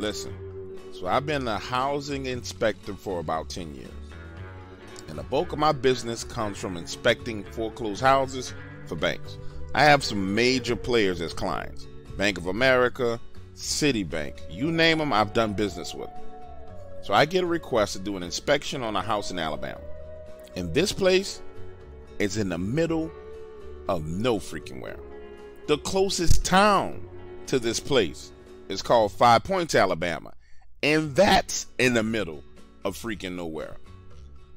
Listen, so I've been a housing inspector for about 10 years. And the bulk of my business comes from inspecting foreclosed houses for banks. I have some major players as clients. Bank of America, Citibank, you name them, I've done business with them. So I get a request to do an inspection on a house in Alabama. And this place is in the middle of no freaking where. The closest town to this place is called Five Points, Alabama. And that's in the middle of freaking nowhere.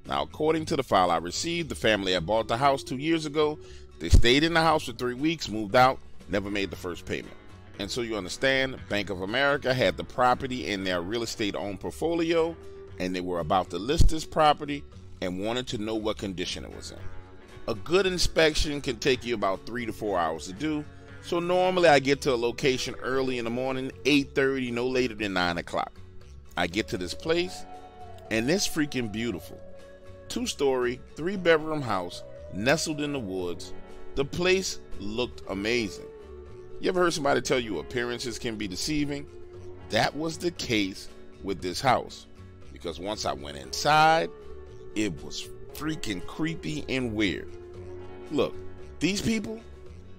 Now, according to the file I received, the family had bought the house 2 years ago. They stayed in the house for 3 weeks, moved out, never made the first payment. And so you understand, Bank of America had the property in their real estate owned portfolio, and they were about to list this property and wanted to know what condition it was in. A good inspection can take you about 3 to 4 hours to do. So normally I get to a location early in the morning, 8:30, no later than 9 o'clock. I get to this place, and it's freaking beautiful. 2-story, 3-bedroom house, nestled in the woods. The place looked amazing. You ever heard somebody tell you appearances can be deceiving? That was the case with this house. Because once I went inside, it was freaking creepy and weird. Look, these people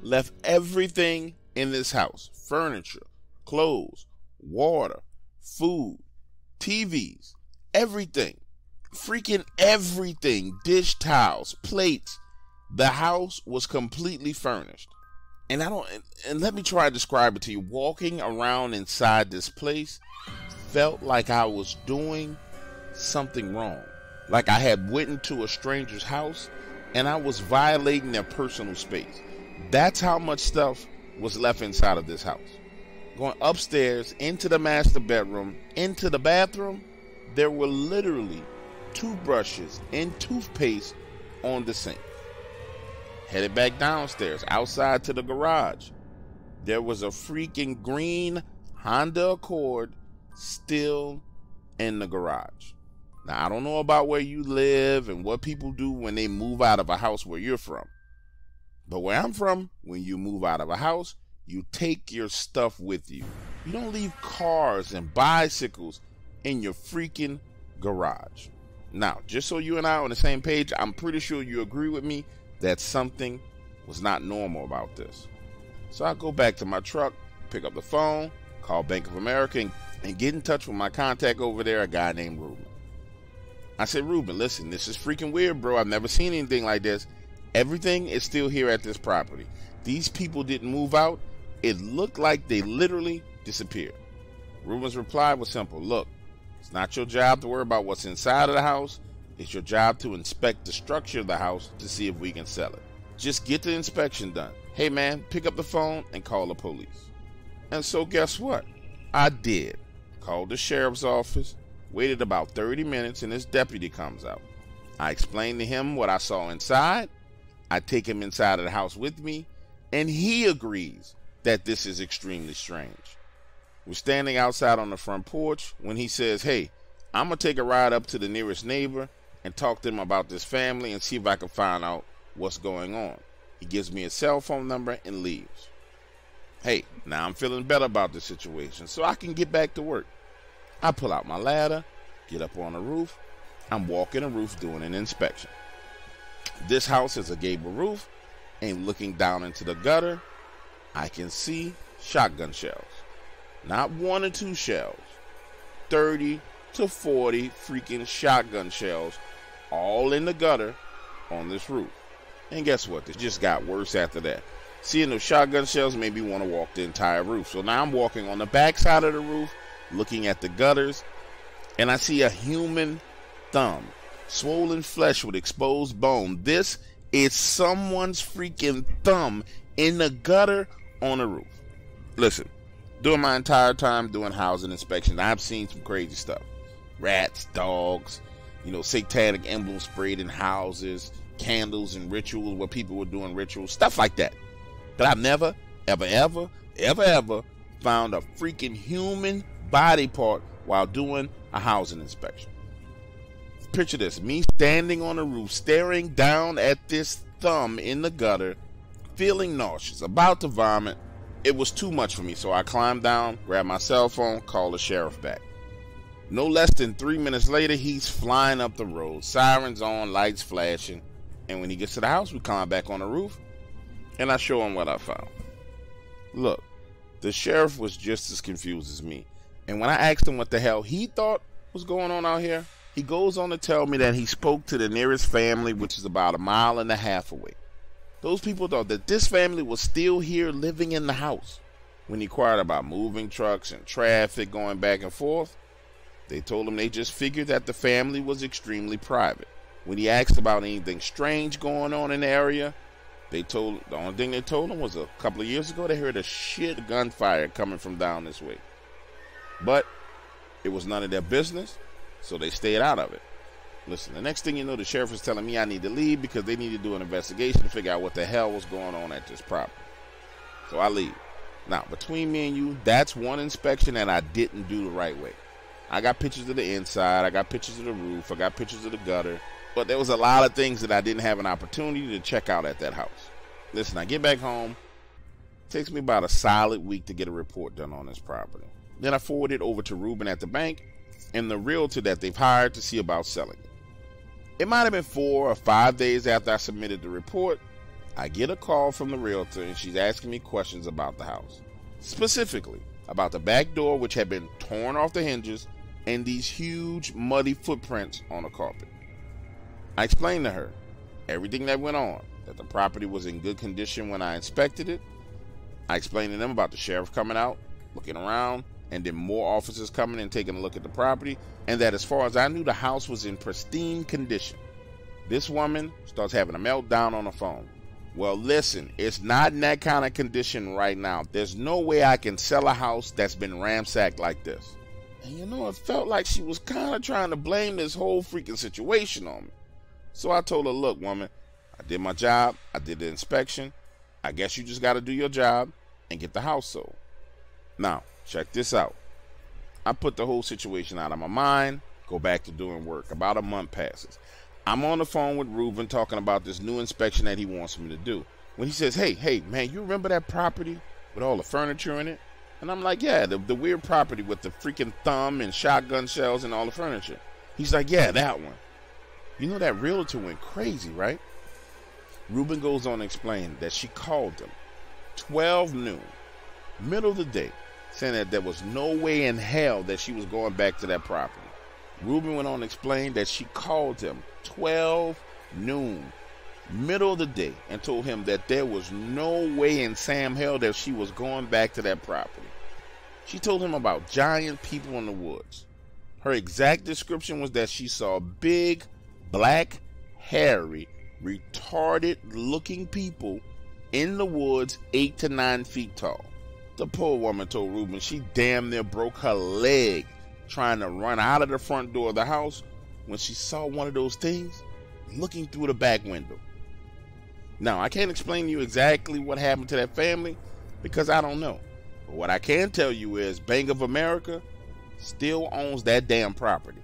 left everything in this house. Furniture, clothes, water, food, TVs, everything. Freaking everything. Dish towels, plates. The house was completely furnished. And let me try to describe it to you. Walking around inside this place felt like I was doing something wrong. Like I had went into a stranger's house and I was violating their personal space. That's how much stuff was left inside of this house. Going upstairs into the master bedroom, into the bathroom, there were literally toothbrushes and toothpaste on the sink. Headed back downstairs, outside to the garage. There was a freaking green Honda Accord still in the garage. Now, I don't know about where you live and what people do when they move out of a house where you're from. But where I'm from, when you move out of a house, you take your stuff with you. You don't leave cars and bicycles in your freaking garage. Now, just so you and I are on the same page, I'm pretty sure you agree with me that something was not normal about this. So I go back to my truck, pick up the phone, call Bank of America, and get in touch with my contact over there, a guy named Ruben. I said, Ruben, listen, this is freaking weird, bro. I've never seen anything like this. Everything is still here at this property. These people didn't move out. It looked like they literally disappeared. Ruben's reply was simple. Look, it's not your job to worry about what's inside of the house. It's your job to inspect the structure of the house to see if we can sell it. Just get the inspection done. Hey man, pick up the phone and call the police. And so guess what? I did. Called the sheriff's office, waited about 30 minutes, and his deputy comes out. I explained to him what I saw inside. I take him inside of the house with me, and he agrees that this is extremely strange. We're standing outside on the front porch when he says, hey, I'm going to take a ride up to the nearest neighbor and talk to them about this family and see if I can find out what's going on. He gives me a cell phone number and leaves. Hey, now I'm feeling better about the situation, so I can get back to work. I pull out my ladder, get up on the roof. I'm walking the roof doing an inspection. This house is a gable roof, and looking down into the gutter, I can see shotgun shells. Not 1 or 2 shells, 30 to 40 freaking shotgun shells all in the gutter on this roof. And guess what? It just got worse after that. Seeing those shotgun shells made me want to walk the entire roof. So now I'm walking on the back side of the roof, looking at the gutters, and I see a human thumb, swollen flesh with exposed bone. This is someone's freaking thumb in the gutter on the roof. Listen, during my entire time doing housing inspections, I've seen some crazy stuff. Rats, dogs, satanic emblems sprayed in houses, candles and rituals where people were doing rituals, stuff like that. But I've never, ever found a freaking human body part while doing a housing inspection. Picture this, me standing on the roof, staring down at this thumb in the gutter, feeling nauseous, about to vomit, It was too much for me, so I climbed down, grabbed my cell phone, called the sheriff back. No less than 3 minutes later, he's flying up the road, sirens on, lights flashing, and when he gets to the house, we climb back on the roof, and I show him what I found. Look, the sheriff was just as confused as me, and when I asked him what the hell he thought was going on out here, he goes on to tell me that he spoke to the nearest family, which is about 1.5 miles away. Those people thought that this family was still here living in the house. When he inquired about moving trucks and traffic going back and forth, they told him they just figured that the family was extremely private. When he asked about anything strange going on in the area, the only thing they told him was a couple of years ago they heard a shit gunfire coming from down this way. But it was none of their business, so they stayed out of it. Listen, the next thing you know, the sheriff is telling me I need to leave because they need to do an investigation to figure out what the hell was going on at this property. So I leave. Now, between me and you, that's one inspection that I didn't do the right way. I got pictures of the inside, I got pictures of the roof, I got pictures of the gutter, but there was a lot of things that I didn't have an opportunity to check out at that house. Listen, I get back home, it takes me about a solid week to get a report done on this property. Then I forward it over to Ruben at the bank and the realtor that they've hired to see about selling it. It might have been 4 or 5 days after I submitted the report, I get a call from the realtor and she's asking me questions about the house. Specifically, about the back door which had been torn off the hinges and these huge muddy footprints on the carpet. I explained to her everything that went on, that the property was in good condition when I inspected it. I explained to them about the sheriff coming out, looking around, and then more officers coming and taking a look at the property, and that as far as I knew, the house was in pristine condition. This woman starts having a meltdown on the phone. Well, listen, it's not in that kind of condition right now. There's no way I can sell a house that's been ransacked like this. And you know, it felt like she was kind of trying to blame this whole freaking situation on me. So I told her, look, woman, I did my job, I did the inspection. I guess you just got to do your job and get the house sold. Now, check this out. I put the whole situation out of my mind, go back to doing work. About a month passes. I'm on the phone with Ruben talking about this new inspection that he wants me to do. When he says, hey, man, you remember that property with all the furniture in it? And I'm like, yeah, the weird property with the freaking thumb and shotgun shells and all the furniture. He's like, yeah, that one. You know that realtor went crazy, right? Ruben goes on to explain that she called him 12 noon, middle of the day, saying that there was no way in hell that she was going back to that property. Ruben went on to explain that she called him 12 noon, middle of the day, and told him that there was no way in Sam hell that she was going back to that property. She told him about giant people in the woods. Her exact description was that she saw big, black, hairy, retarded looking people in the woods 8 to 9 feet tall. The poor woman told Ruben she damn near broke her leg trying to run out of the front door of the house when she saw one of those things looking through the back window. Now, I can't explain to you exactly what happened to that family because I don't know. But what I can tell you is Bank of America still owns that damn property.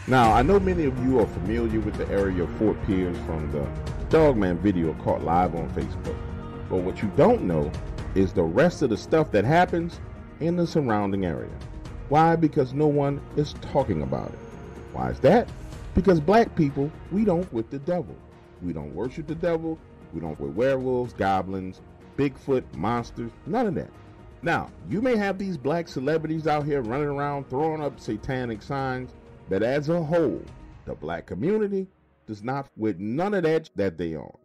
Now, I know many of you are familiar with the area of Fort Pierce from the Dogman video caught live on Facebook. But what you don't know is the rest of the stuff that happens in the surrounding area. Why? Because no one is talking about it. Why is that? Because black people, we don't with the devil. We don't worship the devil. We don't with werewolves, goblins, Bigfoot, monsters, none of that. Now, you may have these black celebrities out here running around throwing up satanic signs, but as a whole, the black community does not with none of that they own.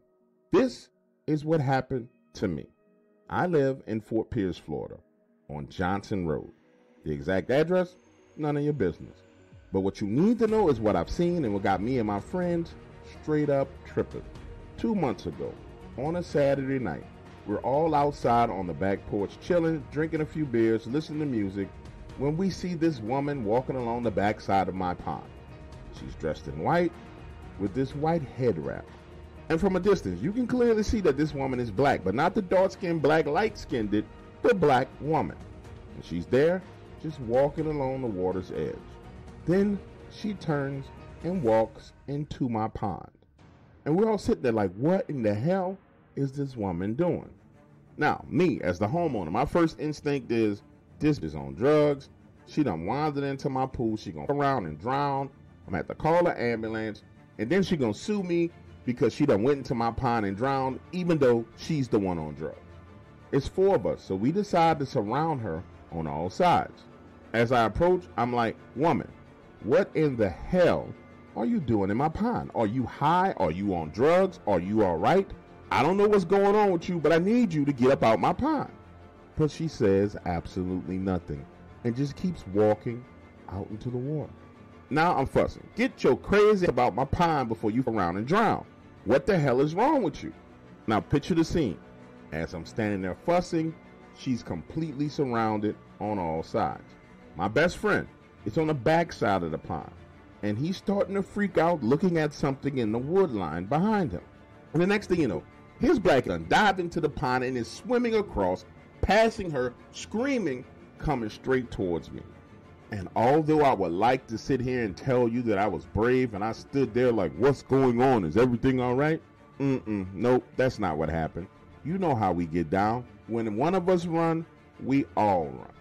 This is what happened to me. I live in Fort Pierce, Florida, on Johnson Road. The exact address, none of your business. But what you need to know is what I've seen and what got me and my friends straight up tripping. 2 months ago, on a Saturday night, we're all outside on the back porch chilling, drinking a few beers, listening to music, when we see this woman walking along the back side of my pond. She's dressed in white with this white head wrap. And from a distance, you can clearly see that this woman is black, but not the dark-skinned black, light-skinned, the black woman. And she's there, just walking along the water's edge. Then she turns and walks into my pond. And we're all sitting there like, what in the hell is this woman doing? Now, me, as the homeowner, my first instinct is, this is on drugs. She done wandered into my pool. She gonna come around and drown. I'm gonna have to call an ambulance. And then she gonna sue me because she done went into my pond and drowned, even though she's the one on drugs. It's 4 of us, so we decide to surround her on all sides. As I approach, I'm like, woman, what in the hell are you doing in my pond? Are you high? Are you on drugs? Are you all right? I don't know what's going on with you, but I need you to get up out my pond. But she says absolutely nothing and just keeps walking out into the water. Now I'm fussing. Get your crazy about my pond before you go around and drown. What the hell is wrong with you? Now picture the scene. As I'm standing there fussing, she's completely surrounded on all sides. My best friend is on the back side of the pond, and he's starting to freak out looking at something in the wood line behind him. And the next thing you know, his black done dived into the pond and is swimming across, passing her, screaming, coming straight towards me. And although I would like to sit here and tell you that I was brave and I stood there like, what's going on? Is everything all right? Nope, that's not what happened. You know how we get down. When one of us run, we all run.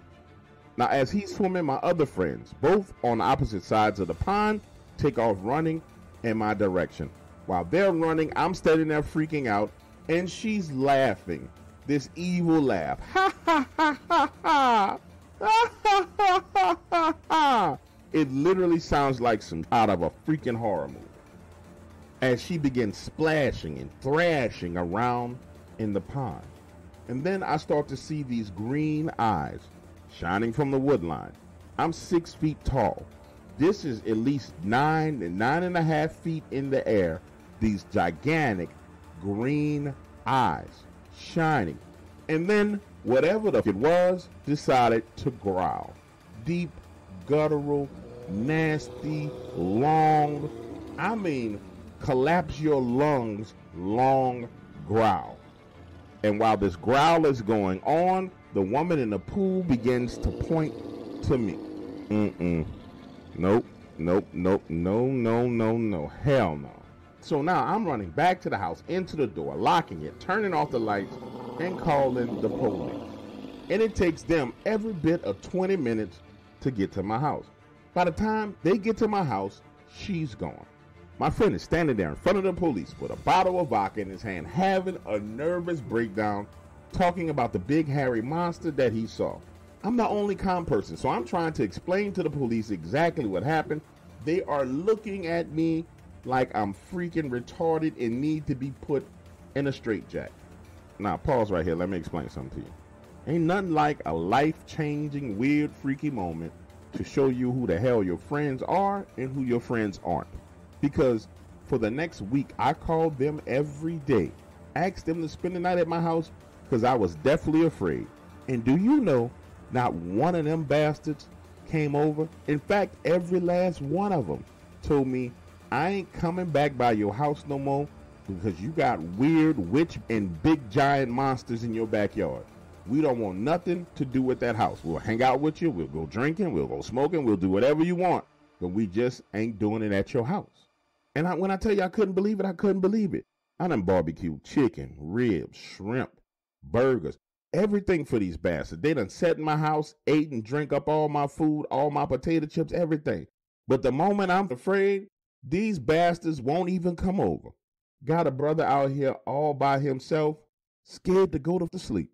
Now, as he's swimming, my other friends, both on opposite sides of the pond, take off running in my direction. While they're running, I'm standing there freaking out, and she's laughing. This evil laugh. Ha ha ha ha ha. Ha ha ha ha ha ha. It literally sounds like some out of a freaking horror movie. As she begins splashing and thrashing around in the pond. And then I start to see these green eyes shining from the wood line. I'm 6 feet tall. This is at least 9.5 feet in the air. These gigantic green eyes shining. And then whatever it was decided to growl. Deep, guttural, nasty, long, I mean, collapse your lungs, long growl. And while this growl is going on, the woman in the pool begins to point to me. Nope, no, hell no. So now I'm running back to the house, into the door, locking it, turning off the lights, and calling the police. And it takes them every bit of 20 minutes to get to my house. By the time they get to my house, she's gone. My friend is standing there in front of the police with a bottle of vodka in his hand, having a nervous breakdown, talking about the big hairy monster that he saw. I'm the only calm person, so I'm trying to explain to the police exactly what happened. They are looking at me like I'm freaking retarded and need to be put in a straitjacket. Now, pause right here. Let me explain something to you. Ain't nothing like a life-changing, weird, freaky moment to show you who the hell your friends are and who your friends aren't. Because for the next week, I called them every day, asked them to spend the night at my house because I was deathly afraid. And do you know, not one of them bastards came over. In fact, every last one of them told me, I ain't coming back by your house no more because you got weird witch and big giant monsters in your backyard. We don't want nothing to do with that house. We'll hang out with you. We'll go drinking. We'll go smoking. We'll do whatever you want. But we just ain't doing it at your house. And when I tell you I couldn't believe it, I couldn't believe it. I done barbecued chicken, ribs, shrimp, burgers, everything for these bastards. They done sat in my house, ate and drank up all my food, all my potato chips, everything. But the moment I'm afraid, these bastards won't even come over. Got a brother out here all by himself. scared to go to sleep.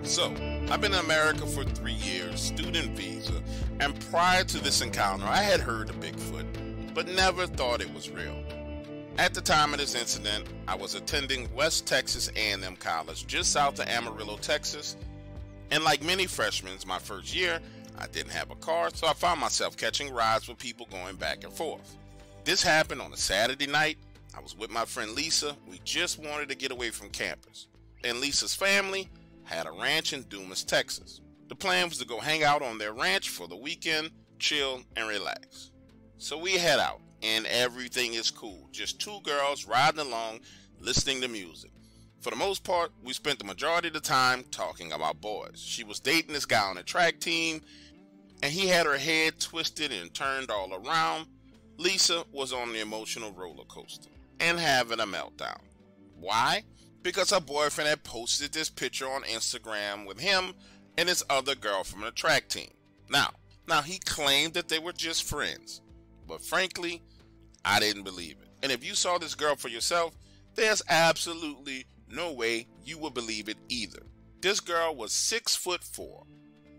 So, I've been in America for 3 years, student visa, and prior to this encounter, I had heard of Bigfoot, but never thought it was real. At the time of this incident, I was attending West Texas A&M College, just south of Amarillo, Texas, and like many freshmen, my first year, I didn't have a car, so I found myself catching rides with people going back and forth. This happened on a Saturday night. I was with my friend Lisa. We just wanted to get away from campus, and Lisa's family had a ranch in Dumas, Texas. The plan was to go hang out on their ranch for the weekend, chill, and relax. So we head out, and everything is cool. Just two girls riding along, listening to music. For the most part, we spent the majority of the time talking about boys. She was dating this guy on the track team, and he had her head twisted and turned all around. Lisa was on the emotional roller coaster and having a meltdown. Why? Because her boyfriend had posted this picture on Instagram with him and his other girl from the track team. Now he claimed that they were just friends, but frankly, I didn't believe it. And if you saw this girl for yourself, there's absolutely no way you would believe it either. This girl was 6'4",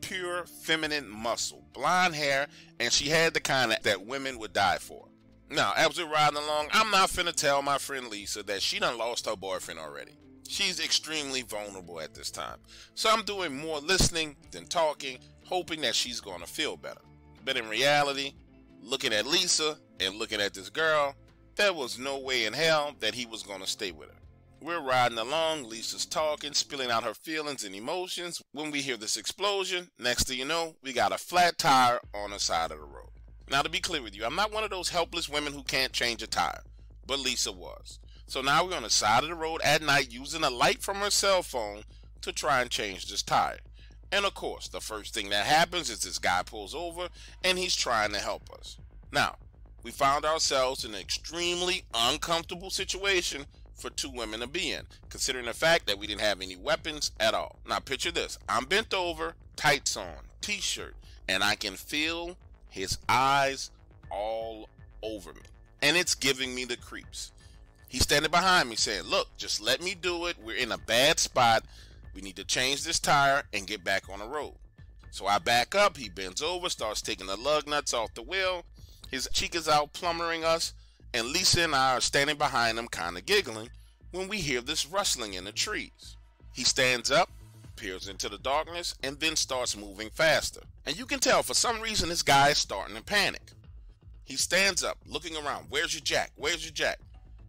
pure feminine muscle, blonde hair, and she had the kind that women would die for. Now, as we're riding along, I'm not finna tell my friend Lisa that she done lost her boyfriend already. She's extremely vulnerable at this time. So I'm doing more listening than talking, hoping that she's gonna feel better. But in reality, looking at Lisa and looking at this girl, there was no way in hell that he was gonna stay with her. We're riding along, Lisa's talking, spilling out her feelings and emotions. When we hear this explosion, next thing you know, we got a flat tire on the side of the road. Now, to be clear with you, I'm not one of those helpless women who can't change a tire, but Lisa was. So now we're on the side of the road at night using a light from her cell phone to try and change this tire. And of course, the first thing that happens is this guy pulls over and he's trying to help us. Now, we found ourselves in an extremely uncomfortable situation for two women to be in, considering the fact that we didn't have any weapons at all. Now picture this, I'm bent over, tights on, t-shirt, and I can feel his eyes all over me, and it's giving me the creeps. He's standing behind me saying, look, just let me do it. We're in a bad spot. We need to change this tire and get back on the road. So I back up. He bends over, starts taking the lug nuts off the wheel. His cheek is out plumbering us, and Lisa and I are standing behind him kind of giggling when we hear this rustling in the trees. He stands up, peers into the darkness, and then starts moving faster. And you can tell for some reason this guy is starting to panic. He stands up, looking around. Where's your jack? Where's your jack?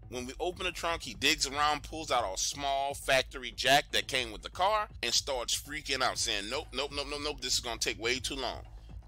When we open the trunk, he digs around, pulls out a small factory jack that came with the car, and starts freaking out, saying, nope, this is going to take way too long.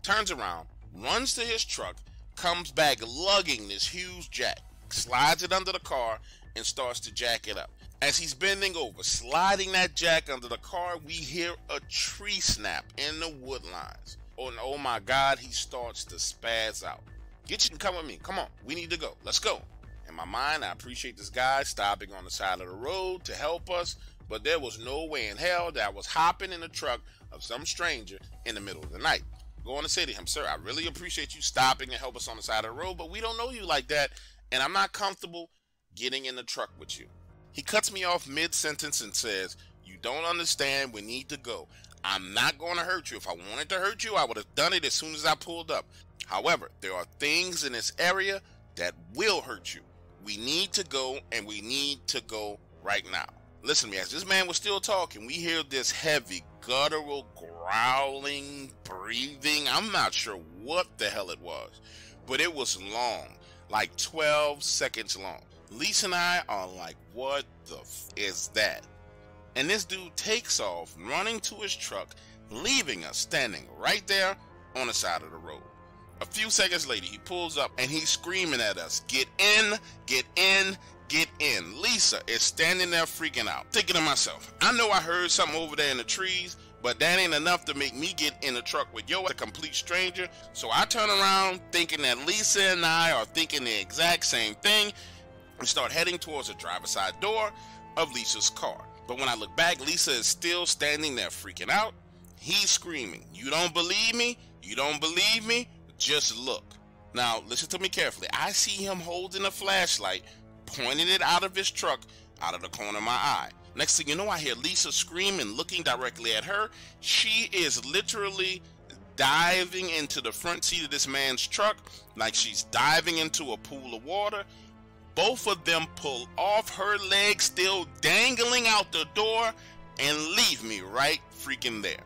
Turns around, runs to his truck, comes back lugging this huge jack, slides it under the car, and starts to jack it up. As he's bending over, sliding that jack under the car, we hear a tree snap in the wood lines. Oh my God, he starts to spaz out. Get you, come with me, come on, we need to go, let's go. In my mind, I appreciate this guy stopping on the side of the road to help us, but there was no way in hell that I was hopping in the truck of some stranger in the middle of the night. Going to say to him, sir, I really appreciate you stopping and help us on the side of the road, but we don't know you like that, and I'm not comfortable getting in the truck with you. He cuts me off mid-sentence and says, you don't understand, we need to go. I'm not going to hurt you. If I wanted to hurt you, I would have done it as soon as I pulled up. However, there are things in this area that will hurt you. We need to go, and we need to go right now. Listen to me, as this man was still talking, we hear this heavy, guttural, growling, breathing. I'm not sure what the hell it was, but it was long. like 12 seconds long. Lisa and I are like, what the f is that? And this dude takes off, running to his truck, leaving us standing right there on the side of the road. A few seconds later, he pulls up and he's screaming at us, get in, get in, get in. Lisa is standing there freaking out, thinking to myself, I know I heard something over there in the trees, but that ain't enough to make me get in the truck with a complete stranger. So I turn around thinking that Lisa and I are thinking the exact same thing and start heading towards the driver's side door of Lisa's car. But when I look back, Lisa is still standing there freaking out. He's screaming, you don't believe me? You don't believe me? Just look. Now, listen to me carefully. I see him holding a flashlight, pointing it out of his truck, out of the corner of my eye. Next thing you know, I hear Lisa screaming, looking directly at her. She is literally diving into the front seat of this man's truck like she's diving into a pool of water. Both of them pull off, her legs still dangling out the door, and leave me right freaking there.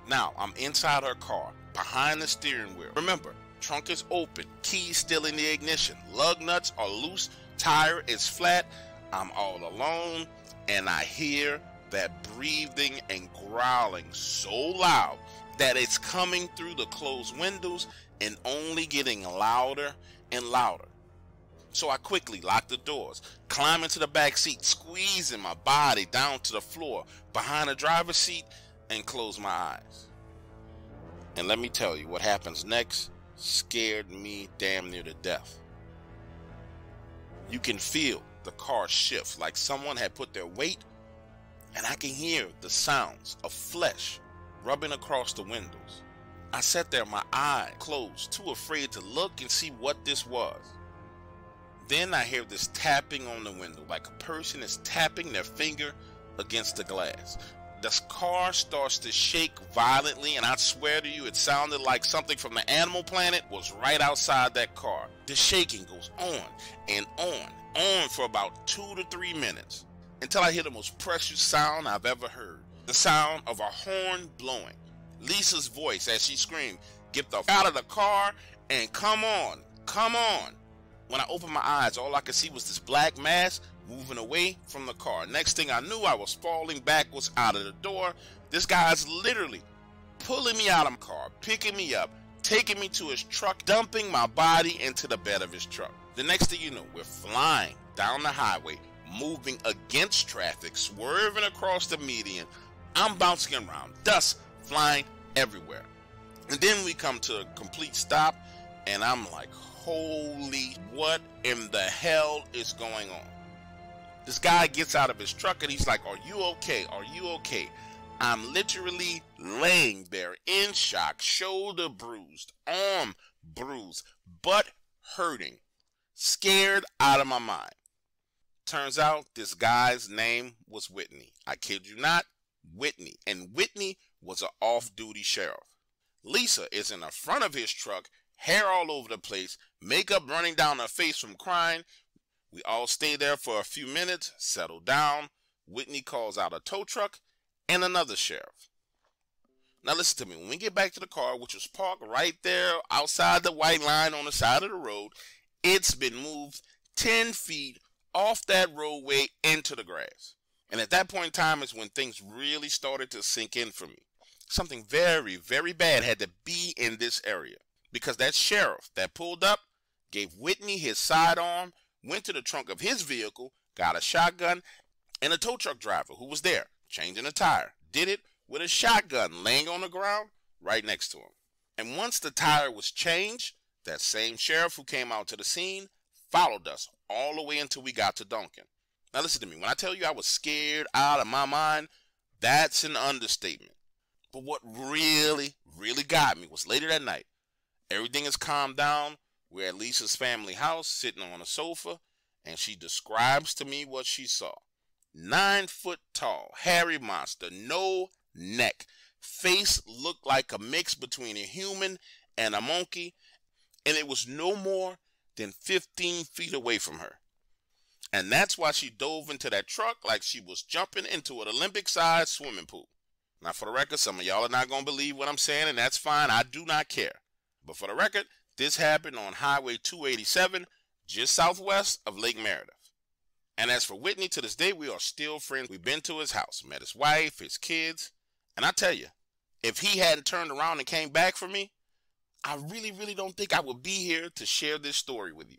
Now, I'm inside her car, behind the steering wheel. Remember, trunk is open, keys still in the ignition, lug nuts are loose, tire is flat. I'm all alone, and I hear that breathing and growling so loud that it's coming through the closed windows and only getting louder and louder. So I quickly lock the doors, climb into the back seat, squeezing my body down to the floor behind the driver's seat, and close my eyes. And let me tell you, what happens next scared me damn near to death. You can feel the car shift like someone had put their weight, and I can hear the sounds of flesh rubbing across the windows. I sat there, my eyes closed, too afraid to look and see what this was. Then I hear this tapping on the window, like a person is tapping their finger against the glass. The car starts to shake violently, and I swear to you, it sounded like something from the Animal Planet was right outside that car. The shaking goes on and on for about 2 to 3 minutes, until I hear the most precious sound I've ever heard. The sound of a horn blowing. Lisa's voice as she screamed, "Get the f out of the car and come on, come on." When I opened my eyes, all I could see was this black mass moving away from the car. Next thing I knew, I was falling backwards out of the door. This guy's literally pulling me out of my car, picking me up, taking me to his truck, dumping my body into the bed of his truck. The next thing you know, we're flying down the highway, moving against traffic, swerving across the median. I'm bouncing around, dust flying everywhere. And then we come to a complete stop, and I'm like, holy, what in the hell is going on? This guy gets out of his truck and he's like, are you okay? Are you okay? I'm literally laying there in shock, shoulder bruised, arm bruised, butt hurting, scared out of my mind. Turns out this guy's name was Whitney. I kid you not, Whitney. And Whitney was an off-duty sheriff. Lisa is in the front of his truck, hair all over the place, makeup running down her face from crying. We all stay there for a few minutes, settle down. Whitney calls out a tow truck and another sheriff. Now listen to me, when we get back to the car, which was parked right there outside the white line on the side of the road, it's been moved 10 feet off that roadway into the grass. And at that point in time is when things really started to sink in for me. Something very, very bad had to be in this area, because that sheriff that pulled up gave Whitney his sidearm, went to the trunk of his vehicle, got a shotgun, and a tow truck driver who was there changing a tire did it with a shotgun laying on the ground right next to him. And once the tire was changed, that same sheriff who came out to the scene followed us all the way until we got to Duncan. Now listen to me, when I tell you I was scared out of my mind, that's an understatement. But what really, really got me was later that night. Everything is calmed down. We're at Lisa's family house, sitting on a sofa, and she describes to me what she saw. 9 foot tall, hairy monster, no neck. Face looked like a mix between a human and a monkey, and it was no more than 15 feet away from her. And that's why she dove into that truck like she was jumping into an Olympic-sized swimming pool. Now, for the record, some of y'all are not going to believe what I'm saying, and that's fine. I do not care. But for the record, This happened on Highway 287, just southwest of Lake Meredith. And as for Whitney, to this day, we are still friends. We've been to his house, met his wife, his kids. And I tell you, if he hadn't turned around and came back for me, I really don't think I would be here to share this story with you.